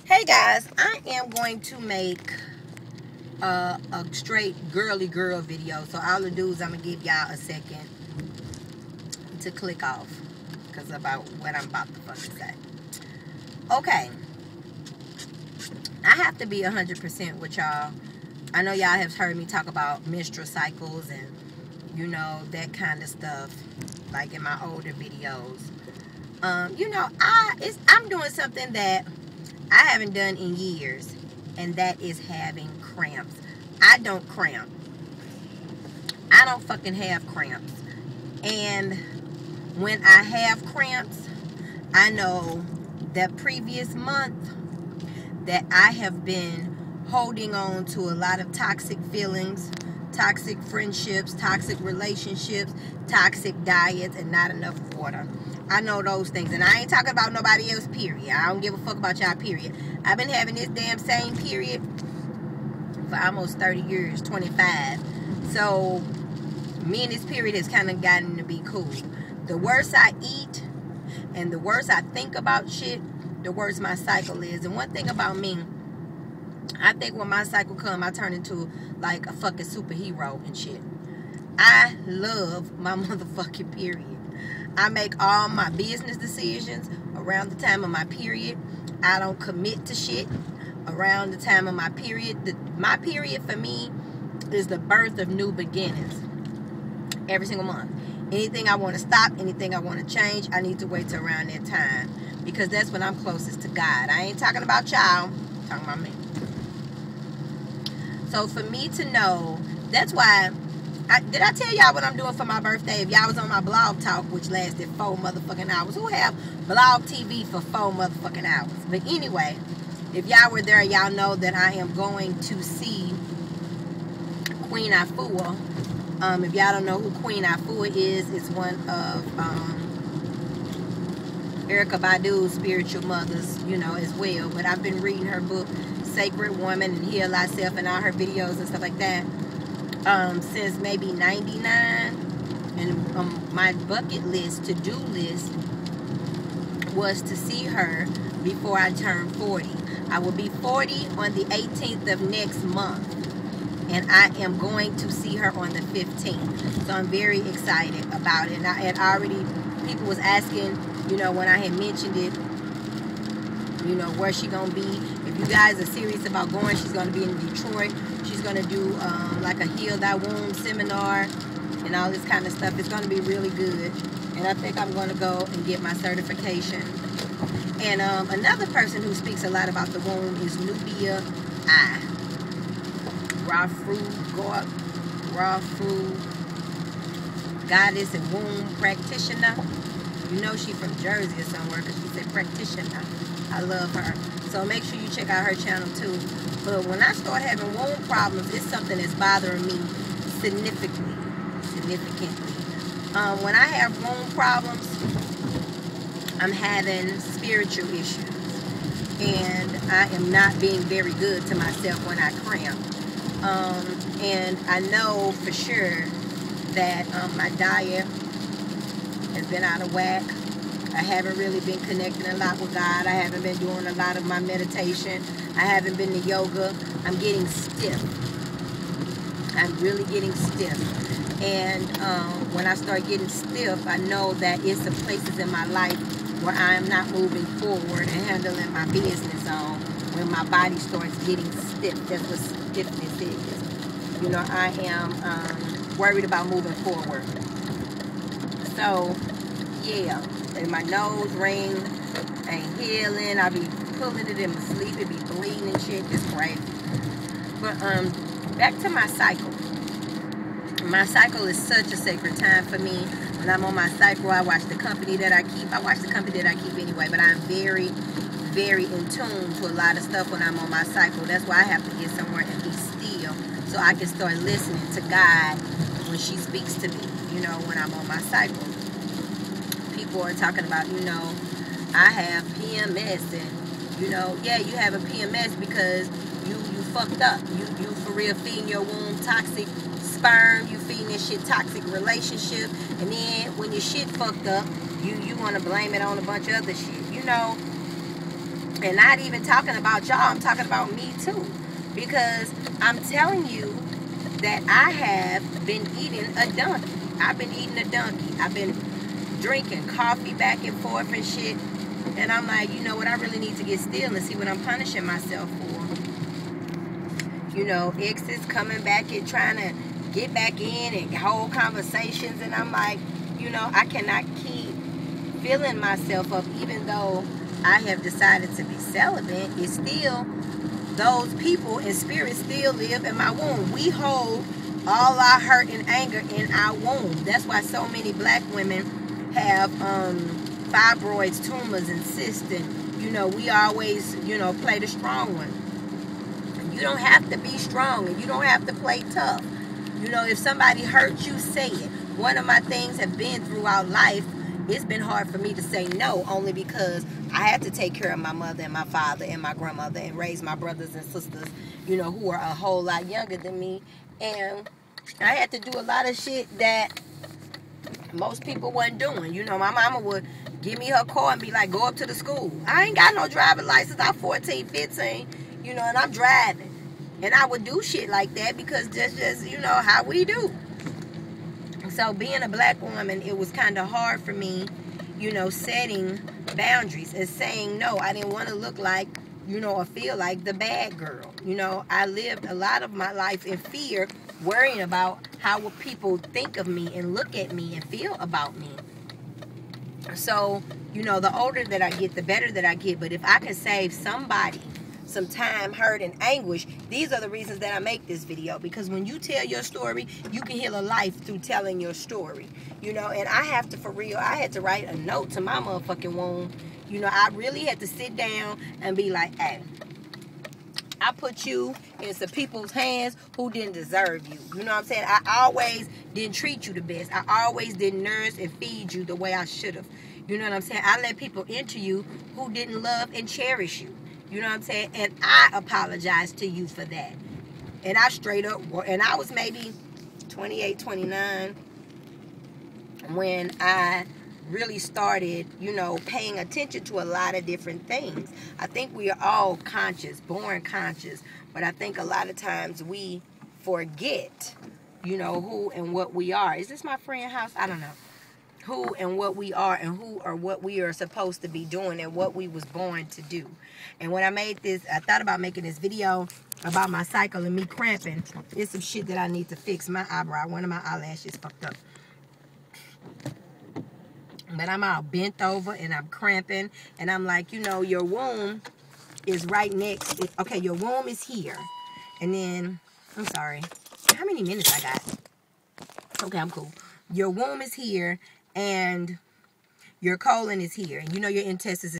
Hey guys, I am going to make a straight girly girl video. So all the dudes, I'm gonna give y'all a second to click off because about what I'm about to fucking say. Okay, I have to be 100% with y'all. I know y'all have heard me talk about menstrual cycles and you know that kind of stuff, like in my older videos. You know, I'm doing something that I haven't done in years, and that is having cramps. I don't cramp. I don't fucking have cramps. And when I have cramps, I know that previous month that I have been holding on to a lot of toxic feelings, toxic friendships, toxic relationships, toxic diets, and not enough water. I know those things, and I ain't talking about nobody else, period. I don't give a fuck about y'all, period. I've been having this damn same period for almost 30 years, 25. So me and this period has kind of gotten to be cool. The worse I eat and the worse I think about shit, the worse my cycle is. And one thing about me, I think when my cycle come, I turn into like a fucking superhero and shit. I love my motherfucking period. I make all my business decisions around the time of my period. I don't commit to shit around the time of my period. My period for me is the birth of new beginnings. Every single month. Anything I want to stop, anything I want to change, I need to wait till around that time. Because that's when I'm closest to God. I ain't talking about y'all. I'm talking about me. So for me to know, that's why, did I tell y'all what I'm doing for my birthday? If y'all was on my blog talk, which lasted 4 motherfucking hours. Who have blog TV for 4 motherfucking hours? But anyway, if y'all were there, y'all know that I am going to see Queen Afua. If y'all don't know who Queen Afua is, it's one of Erykah Badu's spiritual mothers, you know, as well. But I've been reading her book, Sacred Woman and Heal Thyself, and all her videos and stuff like that since maybe 99. And my bucket list, to-do list, was to see her before I turn 40. I will be 40 on the 18th of next month, and I am going to see her on the 15th. So I'm very excited about it. And I had already, people was asking, you know, when I had mentioned it, you know, where's she gonna be? If you guys are serious about going, she's gonna be in Detroit. She's gonna do like a Heal Thy Womb seminar and all this kind of stuff. It's gonna be really good, and I think I'm gonna go and get my certification. And another person who speaks a lot about the womb is Nubia I. Rafu, goddess and womb practitioner. You know she from Jersey or somewhere because she said practitioner. I love her. So make sure you check out her channel too. But when I start having womb problems, it's something that's bothering me significantly. When I have womb problems, I'm having spiritual issues. And I am not being very good to myself when I cramp. And I know for sure that my diet has been out of whack. I haven't really been connecting a lot with God. I haven't been doing a lot of my meditation. I haven't been to yoga. I'm getting stiff. I'm really getting stiff. And when I start getting stiff, I know that it's the places in my life where I am not moving forward and handling my business on. When my body starts getting stiff, that's what stiffness is. You know, I am worried about moving forward. So, yeah. And my nose ring ain't healing. I be pulling it in my sleep. It be bleeding and shit. It's crazy. But back to my cycle. My cycle is such a sacred time for me. When I'm on my cycle, I watch the company that I keep. I watch the company that I keep anyway, but I'm very, very in tune to a lot of stuff when I'm on my cycle. That's why I have to get somewhere and be still so I can start listening to God when she speaks to me, you know, when I'm on my cycle. People are talking about, you know, I have PMS, and you know, yeah, you have a PMS because you fucked up. You for real feeding your womb toxic sperm, you feeding this shit toxic relationship, and then when your shit fucked up, you want to blame it on a bunch of other shit. You know, And not even talking about y'all, I'm talking about me too. Because I'm telling you that I have been eating a donkey. I've been eating a donkey. I've been drinking coffee back and forth and shit. And I'm like, you know what, I really need to get still and see what I'm punishing myself for. You know, exes coming back and trying to get back in and hold conversations. And I'm like, you know, I cannot keep filling myself up, even though I have decided to be celibate. It's still, those people and spirits still live in my womb. We hold all our hurt and anger in our womb. That's why so many black women have fibroids, tumors, and cysts. And, you know, we always, you know, play the strong one. You don't have to be strong, and you don't have to play tough. You know, if somebody hurt you, say it. One of my things have been throughout life, it's been hard for me to say no, only because I had to take care of my mother and my father and my grandmother and raise my brothers and sisters, you know, who are a whole lot younger than me. And I had to do a lot of shit that most people wasn't doing. You know, my mama would give me her car and be like, go up to the school. I ain't got no driving license. I'm 14, 15, you know, and I'm driving. And I would do shit like that because that's just, you know, how we do. So being a black woman, it was kind of hard for me, you know, setting boundaries and saying no. I didn't want to look like, you know, or feel like the bad girl. You know, I lived a lot of my life in fear, worrying about how will people think of me and look at me and feel about me. So, you know, the older that I get, the better that I get. But if I can save somebody some time, hurt, and anguish, these are the reasons that I make this video. Because when you tell your story, you can heal a life through telling your story. You know, and I have to, for real, I had to write a note to my motherfucking womb. You know, I really had to sit down and be like, hey, I put you in some people's hands who didn't deserve you. You know what I'm saying? I always didn't treat you the best. I always didn't nurse and feed you the way I should have. You know what I'm saying? I let people into you who didn't love and cherish you. You know what I'm saying? And I apologize to you for that. And I straight up, and I was maybe 28, 29 when I really started, you know, paying attention to a lot of different things. I think we are all conscious, born conscious, but I think a lot of times we forget, you know, who and what we are. Is this my friend's house? I don't know. Who and what we are, and who or what we are supposed to be doing, and what we was born to do. And when I made this, I thought about making this video about my cycle and me cramping. It's some shit that I need to fix. My eyebrow, one of my eyelashes fucked up. But I'm all bent over and I'm cramping. And I'm like, you know, your womb is right next. Okay, your womb is here. And then, I'm sorry. How many minutes I got? Okay, I'm cool. Your womb is here and your colon is here. And you know your intestines